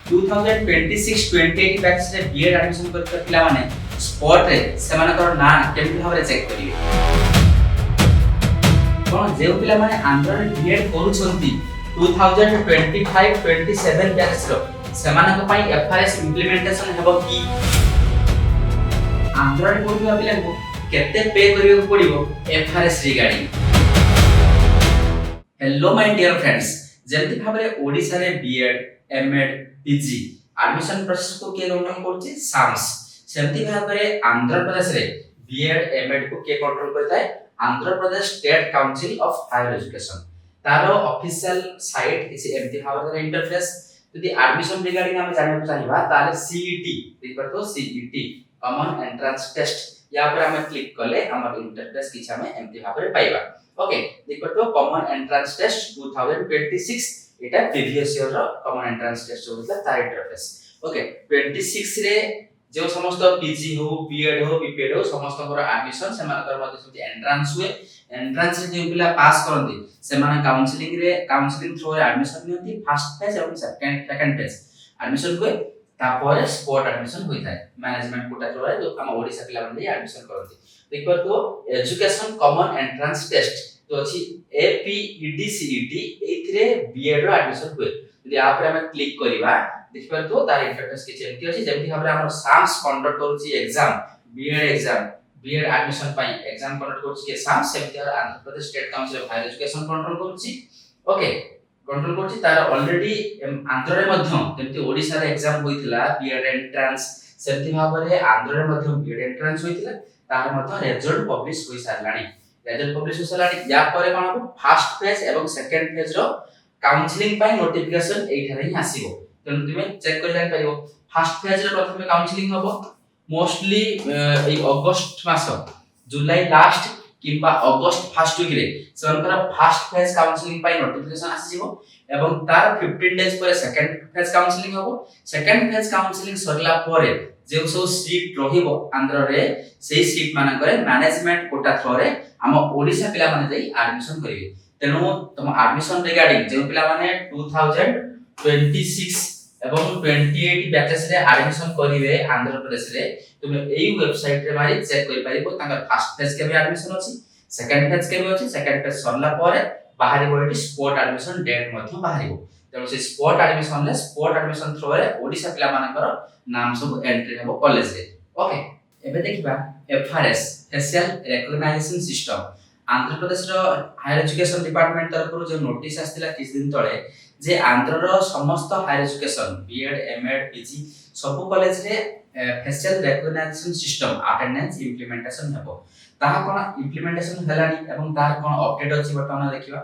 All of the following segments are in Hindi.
2026-28 बैच रे बीएड एडमिशन करते पिला माने स्पॉट रे सेमानकर ना केमति भाबरे चेक करिवे कोन जे पिला माने आंध्र रे बीएड करूछंती 2025-27 बैच रो सेमानक पई एफआरएस इंप्लीमेंटेशन हेबो की आंध्र रे पढिबा पिला को केते पे करियो पडिबो FRS regarding. Hello my dear friends, जेमति भाबरे ओडिसा रे BEd MEd PG admission process को के कंट्रोल करछि साम्स, सेमति भाबरे आंध्र प्रदेश रे बीएड एमएड को के कंट्रोल करताय Andhra Pradesh state council of higher education. तारो ऑफिशियल साइट इस एमति भाबरे इंटरफेस यदि एडमिशन रिगार्डिंग हम जानिबो चाहिबा ताले सीईटी देखिपर तो सीईटी कॉमन एंट्रेंस टेस्ट या पर हम क्लिक करले हमर इंटरफेस किछ हम एमति भाबरे पाइबा। ओके देखिपर तो कॉमन एंट्रेंस टेस्ट 2026 एटा प्रीवियस ईयर रो कॉमन एंट्रेंस टेस्ट होतला तार इंटरफेस। ओके 26 रे जो समस्त पीजी हो बीएड हो बीपीएड हो समस्त को एडमिशन सेमानकर मध्ये सति एंट्रेंस हुए। एंट्रेंस रे जे पिला पास करंती सेमाने काउंसलिंग थ्रू रे एडमिशन नियंती फर्स्ट फेज एवं सेकंड फेज एडमिशन हुए तापर स्पॉट एडमिशन होई थाए मैनेजमेंट कोटा थ्रू रे जो हम ओडिसा पिला माने एडमिशन करंती देखिपर तो एजुकेशन कॉमन एंट्रेंस टेस्ट तो अछि एपीईडीसीईटी एथिरे बीएड रो एडमिशन हुए। यदि आप रे हम क्लिक करिवा देखिपर तो तार इंटरफेस के जेमति अछि जेमति हमरे हमर साम्स कंडक्ट करूची एग्जाम बीएड एडमिशन पई एग्जाम कंडक्ट करूची के साम्स सेमति Andhra Pradesh state council of higher education control करूची। ओके कंट्रोल करूची तार ऑलरेडी आंध्र रे मध्य जेमति ओडिसा रे एग्जाम होइतिला बीएड एंट्रेंस सेमति भाबरे आंध्र रे मध्य बीएड एंट्रेंस होइतिला तार मध्य रिजल्ट पब्लिश होई सारलानी। रिजल्ट पब्लिश हो सारलानी या परे कोन फर्स्ट फेज एवं सेकंड फेज रो काउंसलिंग पई नोटिफिकेशन एठारे ही आसीबो। तेनु तुमे चेक कर जानि परिबो फर्स्ट फेज रे प्रथमे काउंसलिंग होबो मोस्टली ए अगस्त मास जुलाई लास्ट किबा अगस्त फर्स्ट वीक रे सरकार फर्स्ट फेज काउंसलिंग पई नोटिफिकेशन आसीबो एवं तार 15 डेज पर सेकंड फेज काउंसलिंग होबो। सेकंड फेज काउंसलिंग सरला परे जे सब सीट रहिबो आंध्र रे सेही सीट माने करे मैनेजमेंट कोटा थ्रू रे हम ओडिसा पिला माने जाई एडमिशन करिवे। तेनु तम एडमिशन रिगार्डिंग जे पिला माने 2026 एवं 28 बैचेस रे एडमिशन करिवे आंध्र प्रदेश रे तुम एई वेबसाइट रे मारी चेक करि परिबो तांगर फर्स्ट फेज के भी एडमिशन अछि सेकंड फेज के भी अछि। सेकंड फेज सरला परे बाहरिबो एटी स्पॉट एडमिशन डेट मध्ये बाहरिबो। तेनु से स्पॉट एडमिशन थ्रू रे ओडिसा पिला मानकर नाम सब एंट्री हेबो कॉलेज रे। ओके एबे देखिबा FRS facial recognition system Andhra Pradesh रो हायर एजुकेशन डिपार्टमेंट तरफ जो नोटिस आस्तिला किछ दिन तळे जे आंध्र रो समस्त higher education BEd MEd PG सब कॉलेज रे facial recognition system attendance implementation हेबो। ताहा कोन इंप्लीमेंटेशन हेलानी एवं तार कोन अपडेट अछि बर्तमान देखिबा।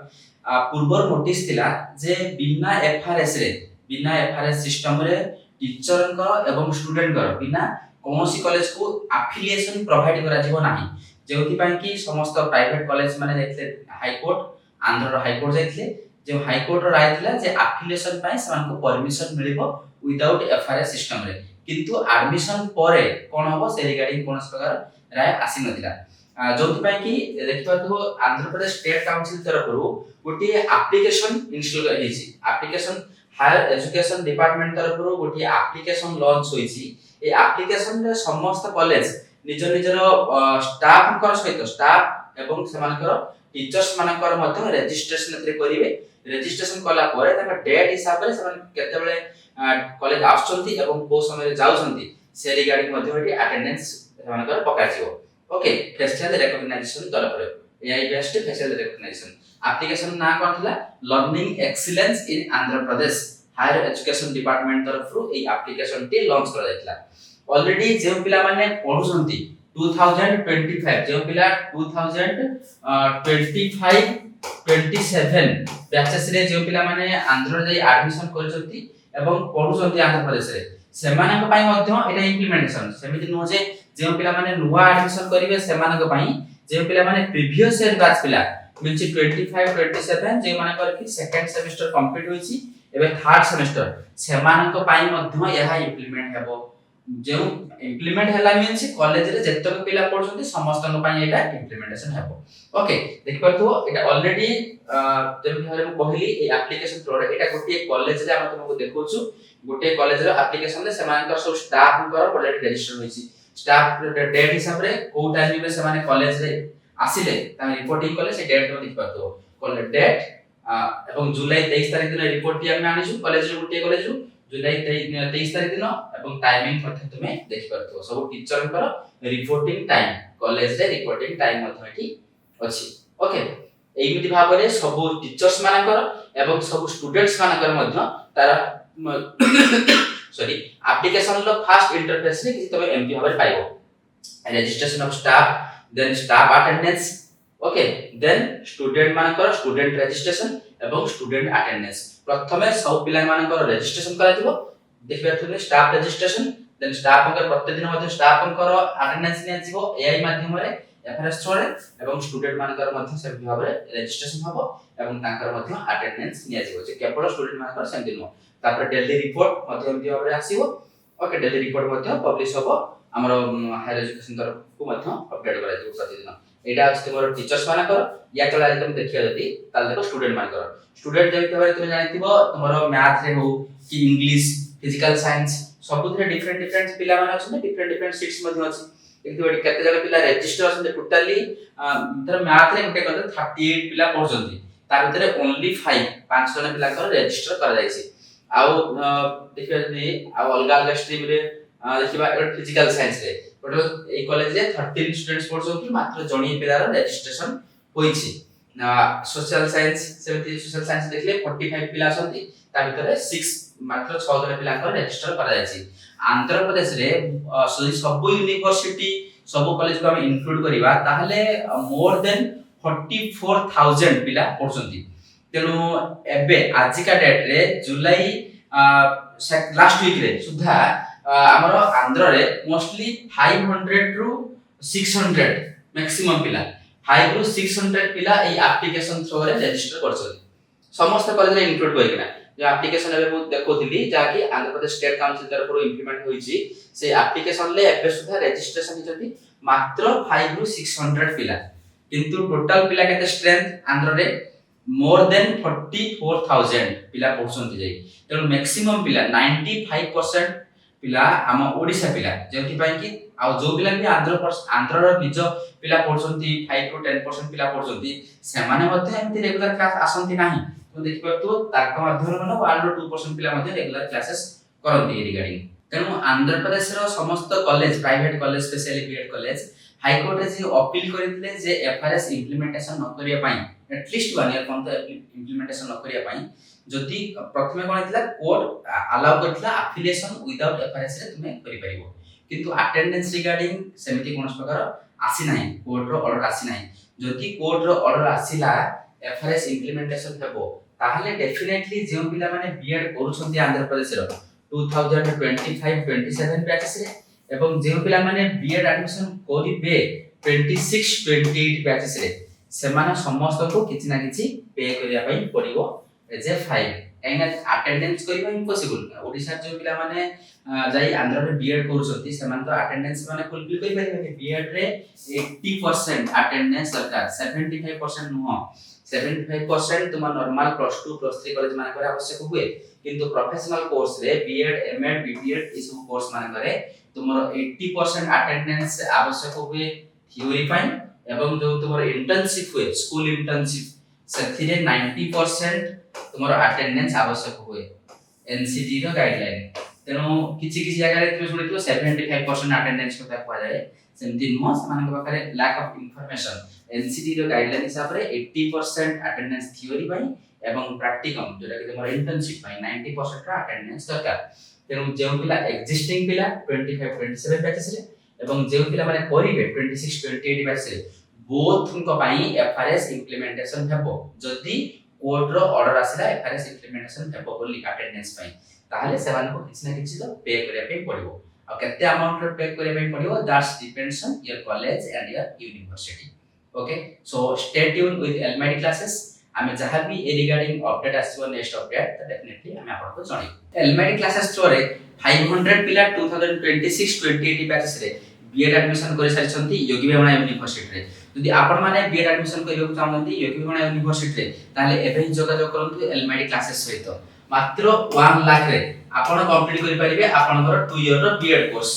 पूर्वर नोटिस थिला जे बिना एफआरएस सिस्टम रे टीचर एवं स्टूडेंट बिना कोनोसी कॉलेज को एफिलिएशन प्रोवाइड करा जिवो नाही। जेउथि पय कि समस्त प्राइवेट कॉलेज माने जाइतले हाई कोर्ट आंध्र रो हाई कोर्ट जाइतले जे हाई कोर्ट रो राय थिला जे एफिलिएशन पय समान को परमिशन मिलिबो विदाउट एफआरएस सिस्टम रे किंतु एडमिशन परे कोन होबो से रिगार्डिंग कोनस प्रकार राय आसी नथिला। जोथि पय कि देखिबा तो आंध्र प्रदेश स्टेट काउंसिल तरफ रो गोटी एप्लीकेशन इंस्टॉल हेछि। एप्लीकेशन हायर एजुकेशन डिपार्टमेंट तरफ रो गोटी एप्लीकेशन लॉन्च होइछि। ए एप्लीकेशन रे समस्त कॉलेज निजर स्टाफ एवं समानकर टीचर्स मानकर मध्य रजिस्ट्रेशन एतरे करिवे। रजिस्ट्रेशन कला परे ताका डेट हिसाब रे समान केते बेले कॉलेज आछंती एवं को समय जाउछंती से रिगार्डिंग मध्य अटेंडेंस समानकर पकाजिवो। ओके फेशियल रिकॉग्नाइजेशन तरफ रे AI based facial recognition application ना कोनथला learning excellence in Andhra Pradesh higher education department तरफ रो ए एप्लीकेशन टी लॉन्च करा जायतला। ऑलरेडी जे पिला माने पढुछंती 2025 जे पिला 2025 27 बैचेस रे जे पिला माने आंध्र रे एडमिशन करछंती एवं पढुछंती आंध्र प्रदेश रे सेमानक पई मध्य एटा इंप्लीमेंटेशन सेमिति न जे पिला माने नुवा एडमिशन करिवे सेमानक पई जे पिला माने प्रीवियस ईयर बैच पिला मिलछि 25 27 जे मानकर कि सेकंड सेमेस्टर कंप्लीट होइछि एबे थर्ड सेमेस्टर सेमानक पई मध्य यहा इंप्लीमेंट हेबो जो इम्प्लीमेंट हैला मींस कॉलेज रे जत्तक पिला पढछन्ती समस्त पई एटा इम्प्लीमेंटेशन हेबो ओके देखि परथो एटा ऑलरेडी जेम भाले मु कहली ए एप्लीकेशन थ्रू रे एटा गोटे कॉलेज रे हम तुमको देखौछु गोटे कॉलेज रे एप्लीकेशन रे समान सब स्टाफ कर ऑलरेडी रजिस्टर होईची स्टाफ डेट हिसाब रे को टाइम में समान कॉलेज रे आसिले ता रिपोर्टिंग कॉलेज से डेट देखि परथो कॉलेज डेट एवं जुलाई 23 तारिख दिन रिपोर्ट टी हम आनिछु कॉलेज रे गोटे कॉलेज रू जुलाई 23 तारिख दिन एवं टाइमिंग मध्ये तुमे देखि परथो सब टीचर कर रिपोर्टिंग टाइम कॉलेज रे रिपोर्टिंग टाइम मध्ये एठी अछि ओके एमिति भाबरे सब टीचर्स मानकर एवं सब स्टूडेंट्स मानकर मध्ये तार सॉरी एप्लीकेशन लो फर्स्ट इंटरफेस रे कि तुमे एमपी भाबरे पाइबो registration of staff then staff attendance okay then student मानकर स्टूडेंट रजिस्ट्रेशन एवं स्टूडेंट अटेंडेंस प्रथमे सब पिला मानकर रजिस्ट्रेशन करा दिबो देखबे थुने स्टाफ रजिस्ट्रेशन देन स्टाफ अंकर प्रतिदिन मध्ये स्टाफ अंकर अटेंडेंस ने जीवो एआई माध्यम रे एफआरएस थ्रू रे एवं स्टूडेंट मानकर मध्ये से भाबरे रजिस्ट्रेशन हबो एवं तांकर मध्ये अटेंडेंस निया जीवो जे केवल स्टूडेंट मानकर सेम दिन तापर डेली रिपोर्ट मध्ये एमपी भाबरे आसीबो ओके डेली रिपोर्ट मध्ये पब्लिश हबो हमर हायर एजुकेशन तरफ को मध्ये अपडेट करा जीवो प्रतिदिन एटा अछि तमर टीचर्स मानकर या कला तुम देखिया जति ताल देखो स्टूडेंट मानकर स्टूडेंट जेति भाबरे तुम जानिथिबो तमरो मैथ रे हो कि इंग्लिश फिजिकल साइंस सबुथरे डिफरेंट डिफरेंट पिला माने अछि डिफरेंट सीट्स मध्ये अछि किंतु एटी केते जण पिला रजिस्टर अछि टोटली तर मैथ रे गुटे कते 38 पिला पढछन्ती तार भितरे ओनली 5 जण पिला कर रजिस्टर करा जायछि आउ देखिया जति आउ अलगा अलगा स्ट्रीम रे देखिबा फिजिकल साइंस रे टोटल ए कॉलेज रे 13 स्टूडेंट्स पढछन्ती मात्र जणी पिलार रजिस्ट्रेशन होईछि सोशल साइंस सेमति सोशल साइंस देखले 45 पिला छन्ती ता भितरे 6 मात्र 6 जण पिला कर रजिस्टर करा जायछि आंध्र प्रदेश रे सब यूनिवर्सिटी सब कॉलेज को हम इंक्लूड करिवा ताहले मोर देन 44000 पिला पढछन्ती तेनु एबे आजि का डेट रे जुलाई लास्ट वीक रे सुधा हमर आंध्र रे मोस्टली 500 रु 600 मैक्सिमम पिला 5 रु 600 पिला ए एप्लीकेशन थ्रू रे रजिस्टर करछन्ती समस्त कॉलेज रे इंक्लूड होइकना जो एप्लीकेशन एबे मु देखोथिली जाकी आंध्र प्रदेश स्टेट काउंसिल तरफ इंप्लीमेंट होईची से एप्लीकेशन ले एबे सुधा रजिस्ट्रेशन हिचती मात्र 5 रु 600 पिला किंतु टोटल पिला केते स्ट्रेंथ आंध्र रे मोर देन 44000 पिला पढछन्ती जाई तेनु मैक्सिमम पिला 95% पिला हम ओडिसा पिला जेथि पई कि आ जो पिला भी आंध्र रो निज पिला पढछन्ती 5 टू 10% पिला पढछन्ती से माने मध्ये एमति रेगुलर क्लास आसंती नाही तो देखि परतो ताका माध्यम मन 1 टू 2% पिला मध्ये रेगुलर क्लासेस करंती रिगार्डिंग तेनु आंध्र प्रदेश रो समस्त college private college specially BEd college high court रे जे अपील करितले जे एफआरएस इंप्लीमेंटेशन न करिया पई एटलीस्ट 1 ईयर पंत इंप्लीमेंटेशन न करिया पई जति प्रथमे कोन हितला कोर्ट अलाउ करथला एफिलिएशन विदाउट एफआरएस रे तुमे करि परिबो किंतु अटेंडेंस रिगार्डिंग सेमिति कोनस प्रकार आसी नाही कोर्ट रो ऑर्डर आसी नाही जति कोर्ट रो ऑर्डर आसीला एफआरएस इंप्लीमेंटेशन हेबो ताहले डेफिनेटली जे पिला माने बीएड करूछन्ती आंध्र प्रदेश रो 2025-27 बैचेस रे एवं जे पिला माने बीएड एडमिशन करिबे 26-28 बैचेस रे सेमाने समस्त को किछि ना किछि पे करिया पई पड़िबो एज ए 5 एना अटेंडेंस करिबा इम्पॉसिबल ओडिसा जो पिला माने जाई आंध्र रे बीएड करूछन्ती सेमान तो अटेंडेंस माने फुलफिल करि परिबे बीएड रे 80% अटेंडेंस दरकार 75% नुह 75% तुम नॉर्मल प्लस 2 प्लस 3 कॉलेज माने करे आवश्यक हुए किंतु प्रोफेशनल कोर्स रे बीएड एमएड बीपीएड इस कोर्स माने करे तुमरो 80% अटेंडेंस आवश्यक हुए थ्योरी पाई एवं जो तुमरो इंटर्नशिप हुए स्कूल इंटर्नशिप सेथिरे 90% तुमरो अटेंडेंस आवश्यक हुए एनसीटी रो गाइडलाइन तेनो किछि किछि जगह रे तुम सुनिथियो 75% अटेंडेंस को ताकवा जाय सेमति नुह समान पाखरे लैक ऑफ इंफॉर्मेशन एनसीटी रो गाइडलाइन हिसाब रे 80% अटेंडेंस थ्योरी पाई एवं प्रैक्टिकम जोटा कि तुमरो इंटर्नशिप पाई 90% रा अटेंडेंस दरकार तेनु जे पिला एक्जिस्टिंग पिला 25-27 बैचेस रे एवं जे पिला माने करिवे 26-28 बैचेस रे बोथ उनको पाई एफआरएस इंप्लीमेंटेशन हेबो जदी कोर्ट रो ऑर्डर आसिला एफआरएस इंप्लीमेंटेशन हेबो बोली अटेंडेंस पाई ताहले सेवान को किछ ना किछ तो पे करिया पे पड़िबो आ केते अमाउंट रो पे करिया पे पड़िबो that's depends on your college and your university okay so stay tune with LMIT classes आमे जहां भी ए रिगार्डिंग अपडेट आसीबो नेक्स्ट अपडेट तो डेफिनेटली आमे आपन को जणाई एलएमआईटी क्लासेस थ्रू रे 500 ପିଲା 2026-28 ବ୍ୟାଚ୍ ରେ बीएड एडमिशन कर सारिछंती योगी वेमना यूनिवर्सिटी रे यदि आपण माने बीएड एडमिशन କରିବାକୁ चाहନ୍ତି योगी वेमना यूनिवर्सिटी रे ताले एबे ही जोगाजोग करंतु एलएमआईडी क्लासेस सहित मात्र 1 लाख रे आपण कंप्लीट करि परिबे आपनकर 2 इयर रो बीएड कोर्स